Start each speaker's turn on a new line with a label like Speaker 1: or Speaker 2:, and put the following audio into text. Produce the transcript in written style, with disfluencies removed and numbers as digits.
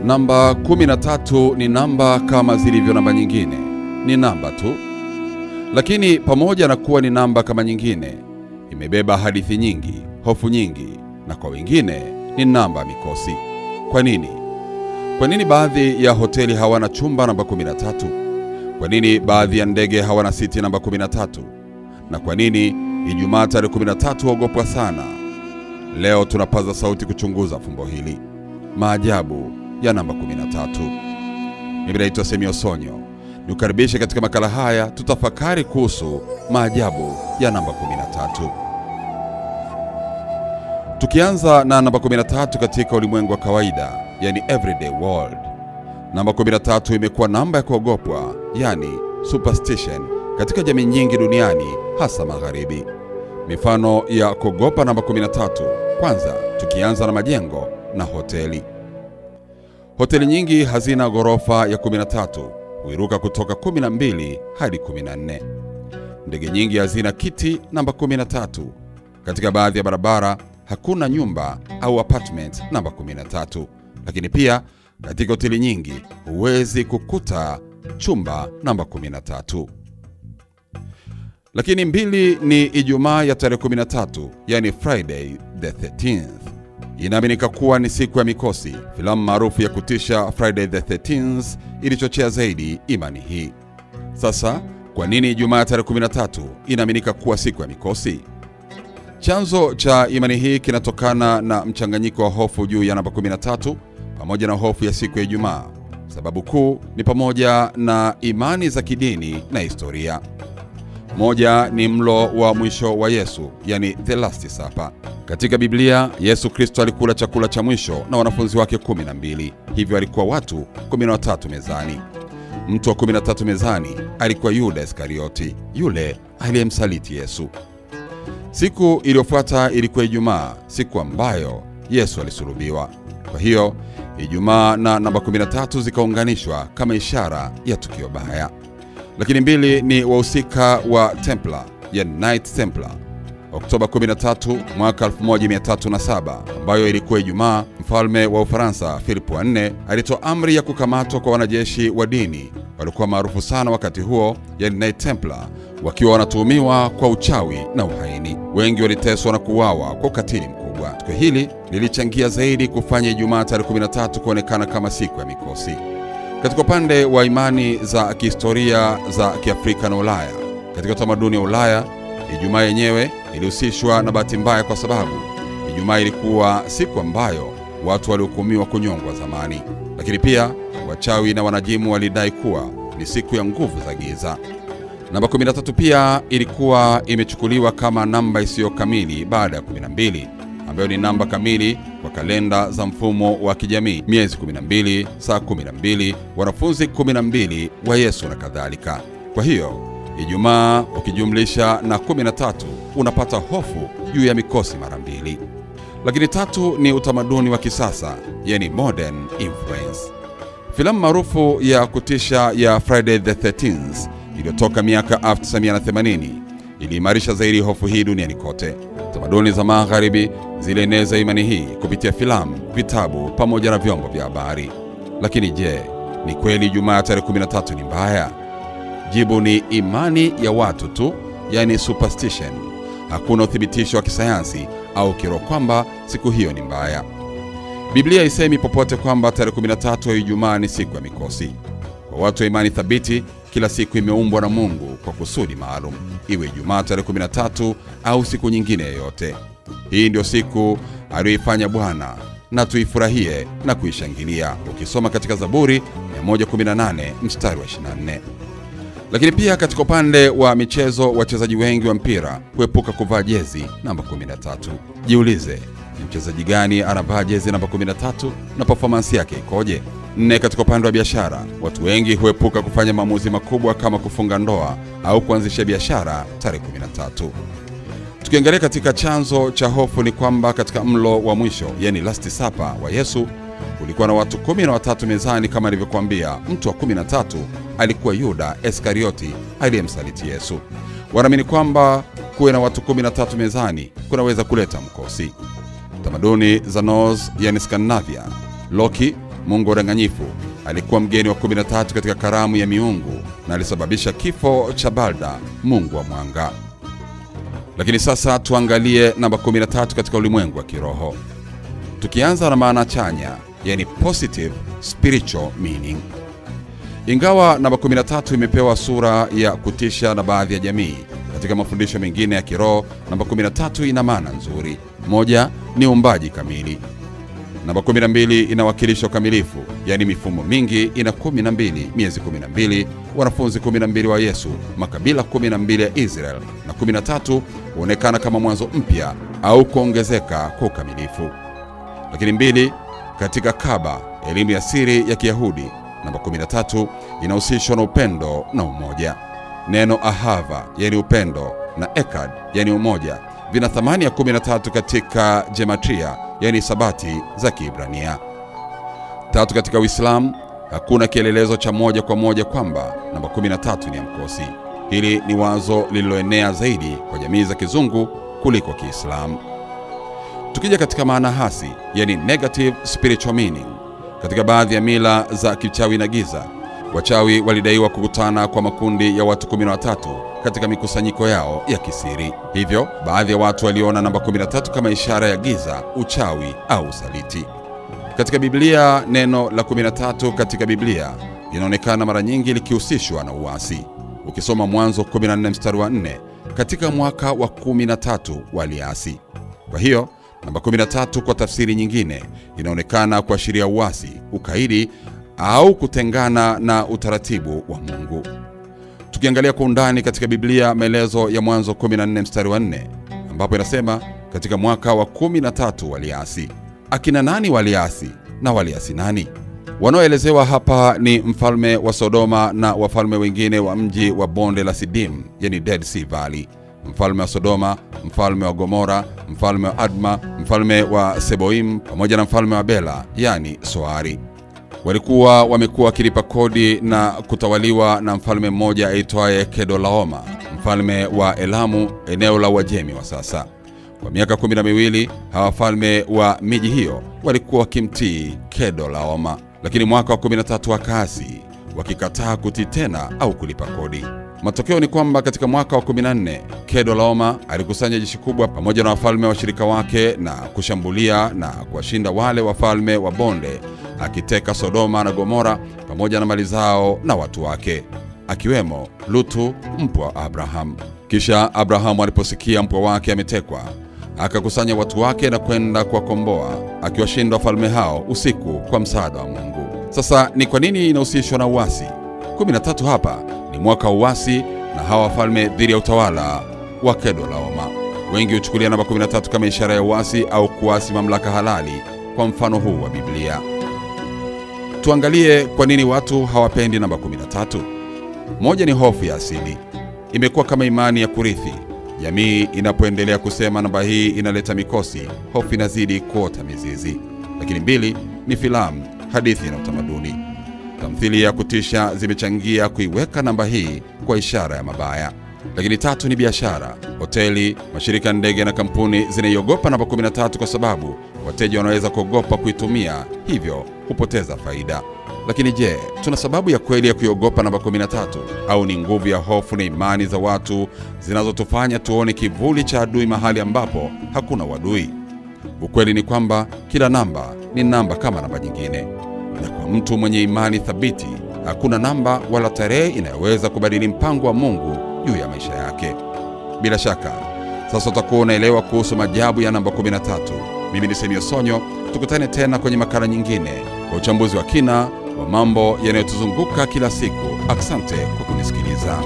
Speaker 1: Namba 13 ni namba kama zilivyo namba nyingine. Ni namba tu. Lakini pamoja na kuwa ni namba kama nyingine, imebeba hadithi nyingi, hofu nyingi, na kwa wengine ni namba mikosi. Kwa nini? Kwa nini baadhi ya hoteli hawana chumba namba 13? Kwa nini baadhi ya ndege hawana siti namba 13? Na kwa nini Ijumaa tarehe 13 huogopwa sana? Leo tunapaza sauti kuchunguza fumbo hili. Maajabu ya namba 13. Mimi naitwa Semio Sonyo. Nikukaribishe katika makala haya, tutafakari kuhusu maajabu ya namba 13. Tukianza na namba 13 katika ulimwengu wa kawaida, yani everyday world. Namba 13 imekuwa namba ya kuogopwa, yani superstition, katika jamii nyingi duniani, hasa magharibi. Mifano ya kuogopa namba 13. Kwanza, tukianza na majengo na hoteli. Hoteli nyingi hazina ghorofa ya 13, huiruka kutoka 12 hadi 14. Ndege nyingi hazina kiti namba 13. Katika baadhi ya barabara hakuna nyumba au apartment namba 13. Lakini pia katika hoteli nyingi huwezi kukuta chumba namba 13. Lakini mbili ni Ijumaa ya tarehe 13, yani Friday the 13th. Inaaminika kuwa ni siku ya mikosi. Filamu maarufu ya kutisha Friday the 13th ilichochea zaidi imani hii. Sasa, kwa nini Ijumaa tarehe 13 inaaminika kuwa siku ya mikosi? Chanzo cha imani hii kinatokana na mchanganyiko wa hofu juu ya namba 13 pamoja na hofu ya siku ya Ijumaa. Sababu kuu ni pamoja na imani za kidini na historia. Moja ni mlo wa mwisho wa Yesu, yani the last supper. Katika Biblia, Yesu Kristo alikula chakula cha mwisho na wanafunzi wake 12. Hivyo alikuwa watu 13 mezani. Mtu wa 13 mezani alikuwa Yuda Iskarioti, yule aliyemsaliti Yesu. Siku iliyofuata ilikuwa Ijumaa, siku ambayo Yesu alisulubiwa. Kwa hiyo, Ijumaa na namba 13 zikaunganishwa kama ishara ya tukio baya. Lakini mbili ni wahusika wa Templar, ya Knight Templar. Oktoba 13 mwaka 1307, ambayo ilikuwa Ijumaa, mfalme wa Ufaransa Philip wa 4 alitoa amri ya kukamatwa kwa wanajeshi wa dini walikuwa maarufu sana wakati huo, ya Knight Templar, wakiwa wanatuhumiwa kwa uchawi na uhaini. Wengi waliteswa na kuuawa kwa ukatili mkubwa. Tukio hili lilichangia zaidi kufanya Ijumaa tarehe 13 kuonekana kama siku ya mikosi. Katika upande wa imani za kihistoria za Kiafrika na Ulaya, katika tamaduni ya Ulaya, Ijumaa yenyewe ilihusishwa na bahati mbaya, kwa sababu Ijumaa ilikuwa siku ambayo watu walihukumiwa kunyongwa zamani. Lakini pia wachawi na wanajimu walidai kuwa ni siku ya nguvu za giza. Namba 13 pia ilikuwa imechukuliwa kama namba isiyo kamili baada ya 12, ambayo ni namba kamili kwa kalenda za mfumo wa kijamii: miezi 12, saa 12, wanafunzi 12 wa Yesu na kadhalika. Kwa hiyo Ijumaa ukijumlisha na 13 unapata hofu juu ya mikosi mara mbili. Lakini tatu ni utamaduni wa kisasa, yani modern influence. Filamu maarufu ya kutisha ya Friday the 13th iliyotoka miaka 1980 iliimarisha zaidi hofu hii duniani kote. Tamaduni za magharibi zilieneza imani hii kupitia filamu, vitabu pamoja na vyombo vya habari. Lakini je, ni kweli Ijumaa tarehe 13 ni mbaya? Jibu ni imani ya watu tu, yani superstition. Hakuna uthibitisho wa kisayansi au kiroho kwamba siku hiyo ni mbaya. Biblia haisemi popote kwamba tarehe 13 ya Ijumaa ni siku ya mikosi. Kwa watu wa imani thabiti, kila siku imeumbwa na Mungu kwa kusudi maalum, iwe Ijumaa tarehe 13 au siku nyingine yoyote. Hii ndio siku aliyoifanya Bwana, na tuifurahie na kuishangilia, ukisoma katika Zaburi 118 mstari wa 24. Lakini pia katika upande wa michezo, wachezaji wengi wa mpira huepuka kuvaa jezi namba 13. Jiulize, ni mchezaji gani anavaa jezi namba 13 na performance yake ikoje? 4. Katika upande wa biashara, watu wengi huepuka kufanya maamuzi makubwa kama kufunga ndoa au kuanzisha biashara tarehe 13. Tukiangalia katika chanzo cha hofu ni kwamba katika mlo wa mwisho, yani last supper wa Yesu, kulikuwa na watu 13 mezani. Kama nilivyokuambia, mtu wa 13 alikuwa Yuda Iskarioti aliyemsaliti Yesu. Wanaamini kwamba kuwe na watu 13 mezani kunaweza kuleta mkosi. Tamaduni za Norse, yani Scandinavia, Loki mungu udanganyifu, alikuwa mgeni wa 13 katika karamu ya miungu na alisababisha kifo cha Balda, mungu wa mwanga. Lakini sasa tuangalie namba 13 katika ulimwengu wa kiroho. Tukianza na maana chanya, yani positive spiritual meaning. Ingawa namba 13 imepewa sura ya kutisha na baadhi ya jamii, katika mafundisho mengine ya kiroho, namba 13 ina maana nzuri. Moja ni uumbaji kamili. Namba 12 inawakilisha ukamilifu, yani mifumo mingi ina 12, miezi 12, wanafunzi 12 wa Yesu, makabila 12 ya Israel, na 13 huonekana kama mwanzo mpya au kuongezeka kwa ukamilifu. Lakini 2 katika Kaba, elimu ya siri ya Kiyahudi, namba 13 inahusishwa na upendo na umoja. Neno ahava, yani upendo, na ekad, yani umoja, vina thamani ya 13 katika gematria, yani sabati za Kiebrania. 3 katika Uislamu, hakuna kielelezo cha moja kwa moja kwamba namba 13 ni ya mkosi. Hili ni wazo lililoenea zaidi kwa jamii za kizungu kuliko Kiislamu. Tukija katika maana hasi, yani negative spiritual meaning, katika baadhi ya mila za kichawi na giza, wachawi walidaiwa kukutana kwa makundi ya watu 13 katika mikusanyiko yao ya kisiri. Hivyo, baadhi ya watu waliona namba 13 kama ishara ya giza, uchawi au usaliti. Katika Biblia, neno la 13 katika Biblia linaonekana mara nyingi likihusishwa na uasi. Ukisoma Mwanzo 14 mstari wa 4, katika mwaka wa 13 waliasi. Kwa hiyo, namba 13 kwa tafsiri nyingine inaonekana kuashiria uasi, ukaidi au kutengana na utaratibu wa Mungu. Tukiangalia kwa undani katika Biblia, maelezo ya Mwanzo 14 mstari wa 4, ambapo inasema katika mwaka wa 13 waliasi. Akina nani waliasi na waliasi nani? Wanaoelezewa hapa ni mfalme wa Sodoma na wafalme wengine wa mji wa bonde la Sidim, yani Dead Sea Valley. Mfalme wa Sodoma, mfalme wa Gomora, mfalme wa Adma, mfalme wa Seboim, pamoja na mfalme wa Bela, yani Soari. Walikuwa wamekuwa wakilipa kodi na kutawaliwa na mfalme mmoja aitwaye Kedorlaoma, mfalme wa Elamu, eneo la Uajemi wa sasa. Kwa miaka 12 hawa wafalme wa miji hiyo walikuwa wakimtii Kedorlaoma, lakini mwaka wa 13 wakaasi, wakikataa kutii tena au kulipa kodi. Matokeo ni kwamba katika mwaka wa 14 Kedorlaoma alikusanya jeshi kubwa pamoja na wafalme washirika wake na kushambulia na kuwashinda wale wafalme wa bonde, akiteka Sodoma na Gomora pamoja na mali zao na watu wake, akiwemo Lutu, mpwa wa Abraham. Kisha Abraham aliposikia mpwa wake ametekwa, akakusanya watu wake na kwenda kuwakomboa, akiwashinda wafalme hao usiku kwa msaada wa Mungu. Sasa ni kwa nini inahusishwa na uasi? 13 hapa ni mwaka wa uasi na hawa wafalme dhidi ya utawala wa Kedorlaoma. Wengi huchukulia namba 13 kama ishara ya uasi au kuasi mamlaka halali kwa mfano huu wa Biblia. Tuangalie kwa nini watu hawapendi namba 13. Moja ni hofu ya asili. Imekuwa kama imani ya kurithi. Jamii inapoendelea kusema namba hii inaleta mikosi, hofu inazidi kuota mizizi. Lakini 2 ni filamu, hadithi na utamaduni. Tamthilia ya kutisha zimechangia kuiweka namba hii kwa ishara ya mabaya. Lakini 3 ni biashara. Hoteli, mashirika ndege na kampuni zinaiogopa namba 13 kwa sababu wateja wanaweza kuogopa kuitumia, hivyo kupoteza faida. Lakini je, tuna sababu ya kweli ya kuiogopa namba 13 au ni nguvu ya hofu na imani za watu zinazotufanya tuone kivuli cha adui mahali ambapo hakuna wadui? Ukweli ni kwamba kila namba ni namba kama namba nyingine. Na kwa mtu mwenye imani thabiti, hakuna namba wala tarehe inayoweza kubadili mpango wa Mungu juu ya maisha yake. Bila shaka, sasa utakuwa unaelewa kuhusu maajabu ya namba 13. Mimi ni Semio Sonyo, tukutane tena kwenye makala nyingine kwa uchambuzi wa kina wa mambo yanayotuzunguka kila siku. Asante kwa kunisikiliza.